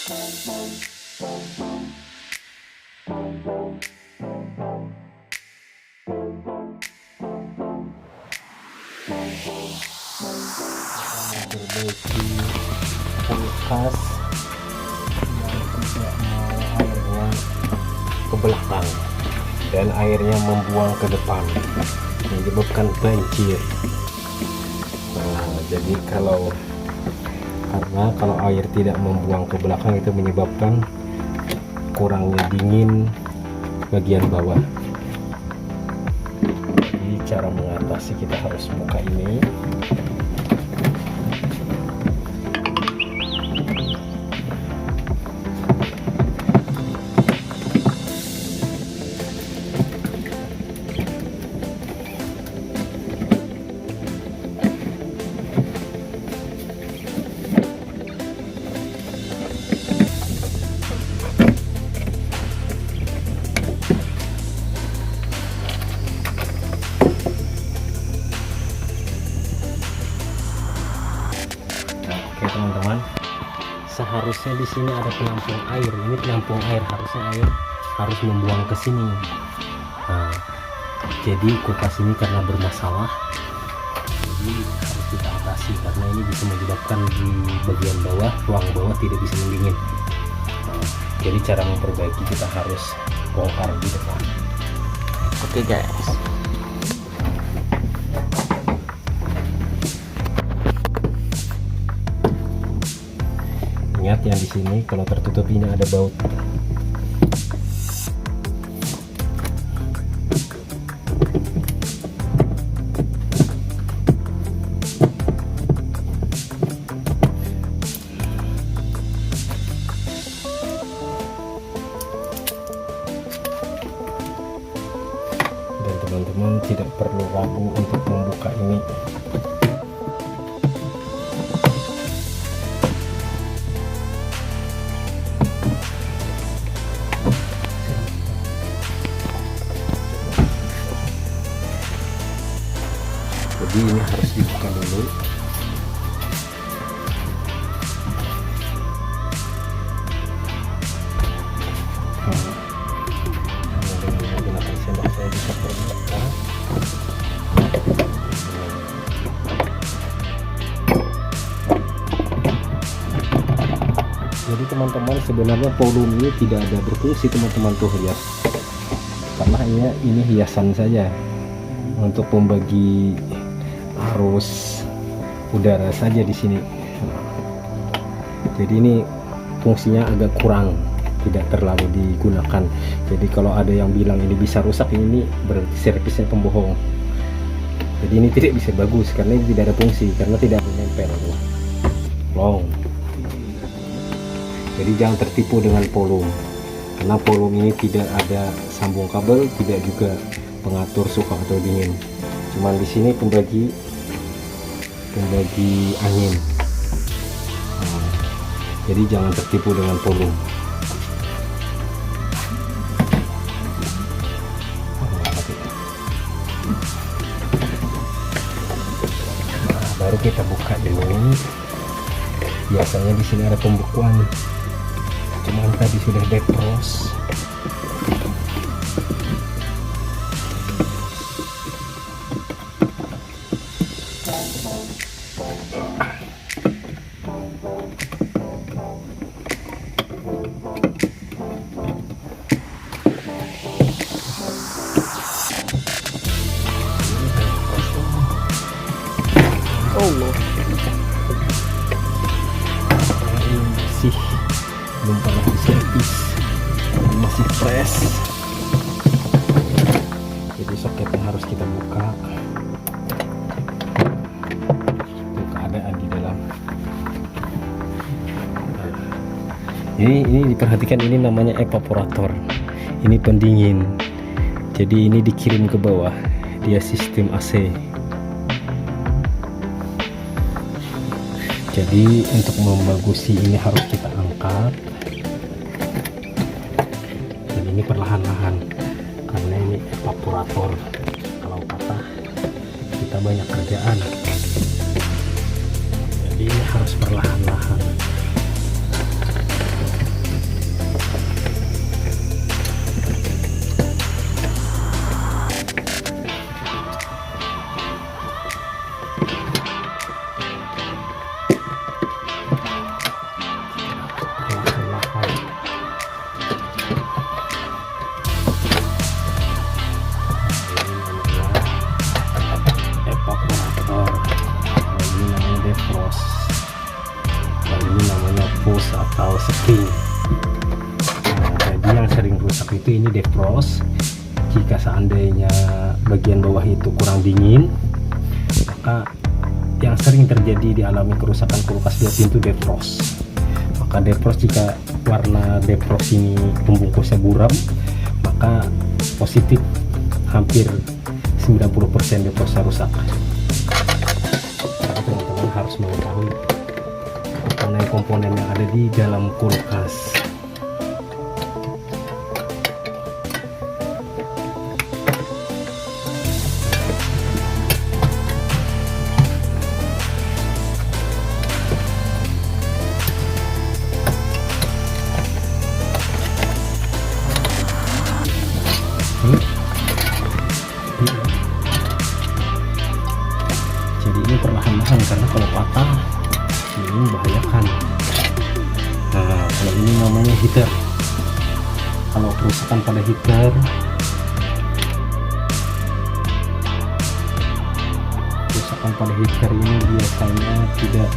Perbaiki kulkas yang tidak mau airnya ke belakang dan airnya membuang ke depan, menyebabkan banjir. Nah, jadi karena kalau air tidak membuang ke belakang itu menyebabkan kurangnya dingin bagian bawah. Jadi cara mengatasi kita harus buka ini. Oke teman-teman, seharusnya di sini ada penampung air. Ini penampung air, harusnya air harus membuang ke sini. Nah, jadi kulkas ini karena bermasalah, jadi harus kita atasi karena ini bisa menyebabkan di bagian bawah, ruang bawah tidak bisa mendingin. Nah, jadi cara memperbaiki kita harus bongkar di depan. Oke guys. Ingat yang di sini kalau tertutup ini ada baut. Dan teman-teman tidak perlu ragu untuk membuka ini. Jadi ini harus dibuka dulu. Dengan menggunakan sendok saya bisa perbuka. Jadi teman-teman, sebenarnya volume ini tidak ada berfungsi teman-teman tuh ya, karena ini hiasan saja untuk membagi arus udara saja di sini. Jadi ini fungsinya agak kurang, tidak terlalu digunakan. Jadi kalau ada yang bilang ini bisa rusak, ini berarti servisnya pembohong. Jadi ini tidak bisa bagus karena ini tidak ada fungsi, karena tidak menempel long. Jadi jangan tertipu dengan volume, karena volume ini tidak ada sambung kabel, tidak juga pengatur suhu atau dingin. Cuman di sini pembagi angin. Nah, jadi jangan tertipu dengan volume. Nah, baru kita buka ini. Biasanya di sini ada pembekuan, cuman tadi sudah defrost. Allah, ini masih belum pernah diservis, masih fresh. Jadi soketnya harus kita buka. Itu keadaan di dalam. Ini diperhatikan, ini namanya evaporator. Ini pendingin. Jadi ini dikirim ke bawah. Dia sistem AC. Jadi untuk membagusi ini harus kita angkat. Dan ini perlahan-lahan karena ini evaporator. Kalau patah kita banyak kerjaan. Jadi ini harus perlahan-lahan. defrost atau spring. Jadi yang sering rusak itu ini defrost. Jika seandainya bagian bawah itu kurang dingin, maka yang sering terjadi dialami kerusakan kulkas 2 pintu defrost. Maka defrost, jika warna defrost ini pembungkusnya buram, maka positif hampir 90% defrostnya rusak. Jadi teman-teman harus mengetahui komponen-komponen yang ada di dalam kulkas. Jadi ini perlahan-lahan, karena kalau patah ini membahayakan. Nah, kalau ini namanya heater. Kalau kerusakan pada heater, ini biasanya tidak.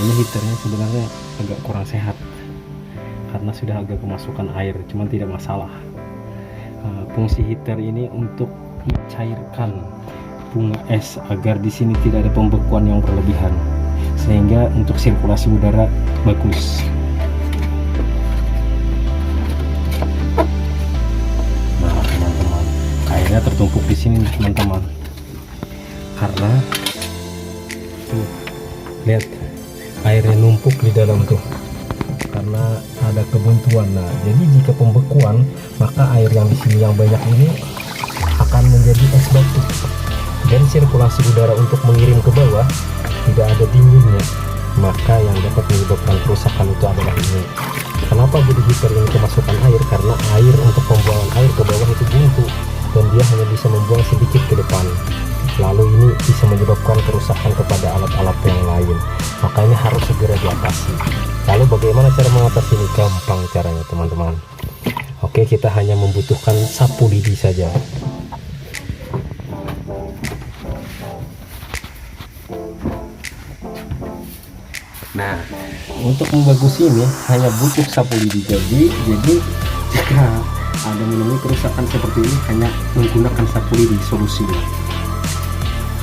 Ini heaternya sebenarnya agak kurang sehat karena sudah agak kemasukan air, cuman tidak masalah. Fungsi heater ini untuk mencairkan bunga es agar di sini tidak ada pembekuan yang berlebihan, sehingga untuk sirkulasi udara bagus. Nah teman-teman, airnya tertumpuk di sini teman-teman, karena tuh lihat airnya numpuk di dalam tuh, karena ada kebuntuan. Nah, jadi jika pembekuan, maka air yang di sini yang banyak ini akan menjadi es batu, dan sirkulasi udara untuk mengirim ke bawah tidak ada dinginnya, maka yang dapat menyebabkan kerusakan itu adalah ini. Kenapa jadi heater ini kemasukan air? Karena air untuk pembuangan air ke bawah itu buntu, dan dia hanya bisa membuang sedikit ke depan. Lalu ini bisa menyebabkan kerusakan kepada alat-alat yang lain, maka ini harus segera diatasi. Lalu bagaimana cara mengatasi ini? Gampang caranya teman-teman. Oke, kita hanya membutuhkan sapu lidi saja. Nah, untuk membagusi ini hanya butuh sapu lidi. Jadi jika Anda menemui kerusakan seperti ini, hanya menggunakan sapu lidi solusinya.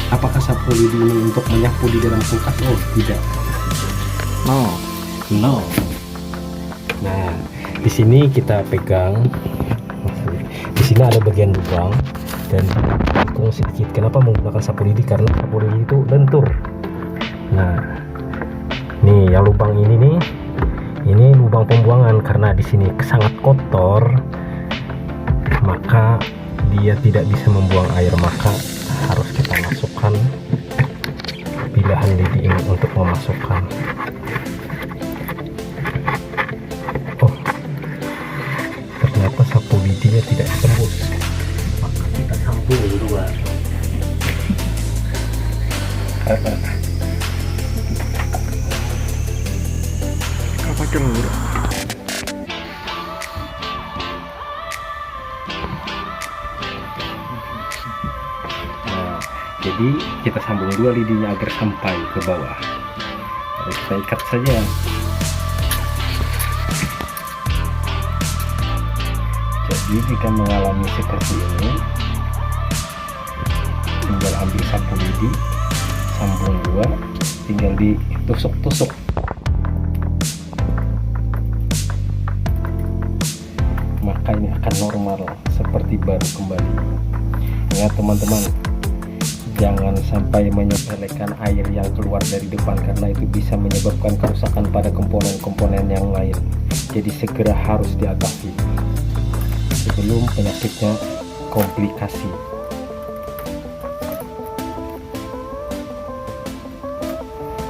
Apakah sapu lidi ini untuk menyapu di dalam kulkas? Oh, tidak. No. Nah, di sini kita pegang. Di sini ada bagian lubang dan tikung sedikit. Kenapa menggunakan sapu lidi? Karena sapu lidi itu lentur. Nah, nih yang lubang ini nih, ini lubang pembuangan. Karena di sini sangat kotor, maka dia tidak bisa membuang air, maka harus kita masukkan pilihan lidi ini untuk memasukkan. Oh, ternyata sapu lidinya tidak tembus, maka kita sambung dua. Apa cemburu? Jadi kita sambung dua lidinya agar sampai ke bawah. Lalu kita ikat saja. Jadi jika mengalami seperti ini, tinggal ambil sapu lidi, sambung dua, tinggal ditusuk-tusuk. Maka ini akan normal seperti baru kembali. Ingat teman-teman, jangan sampai menyepelekan air yang keluar dari depan, karena itu bisa menyebabkan kerusakan pada komponen-komponen yang lain. Jadi segera harus diatasi sebelum penyakitnya komplikasi.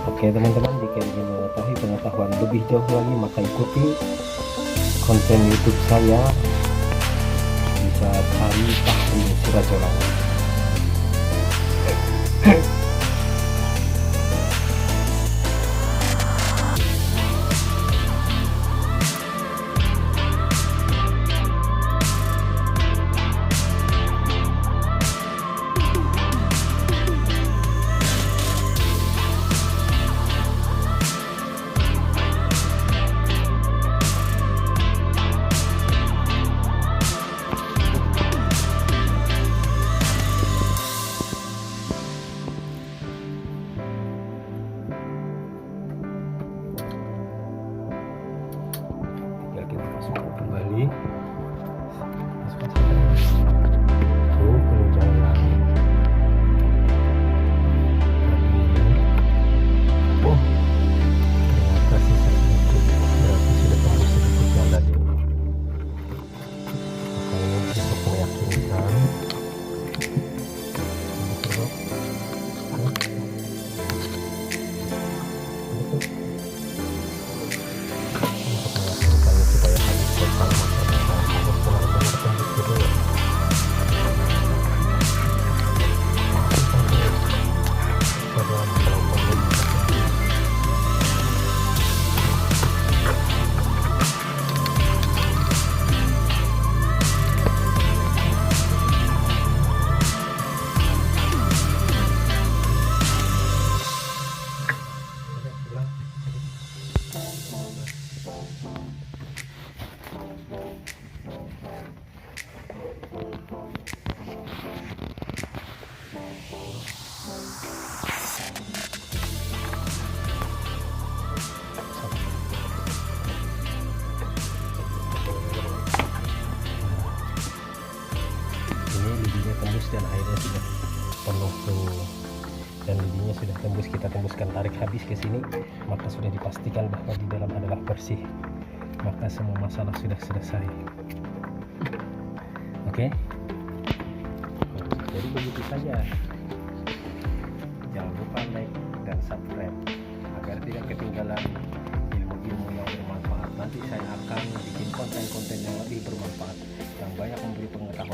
Oke teman-teman, jika ingin mengetahui pengetahuan lebih jauh lagi, maka ikuti konten YouTube saya. Bisa cari Fahri Sirajolang. dan lidinya sudah tembus, kita tembuskan, tarik habis ke sini, maka sudah dipastikan bahwa di dalam adalah bersih, maka semua masalah sudah selesai. Oke, jadi begitu saja. Jangan lupa like dan subscribe agar tidak ketinggalan ilmu-ilmu yang bermanfaat. Nanti saya akan bikin konten-konten yang lebih bermanfaat, yang banyak memberi pengetahuan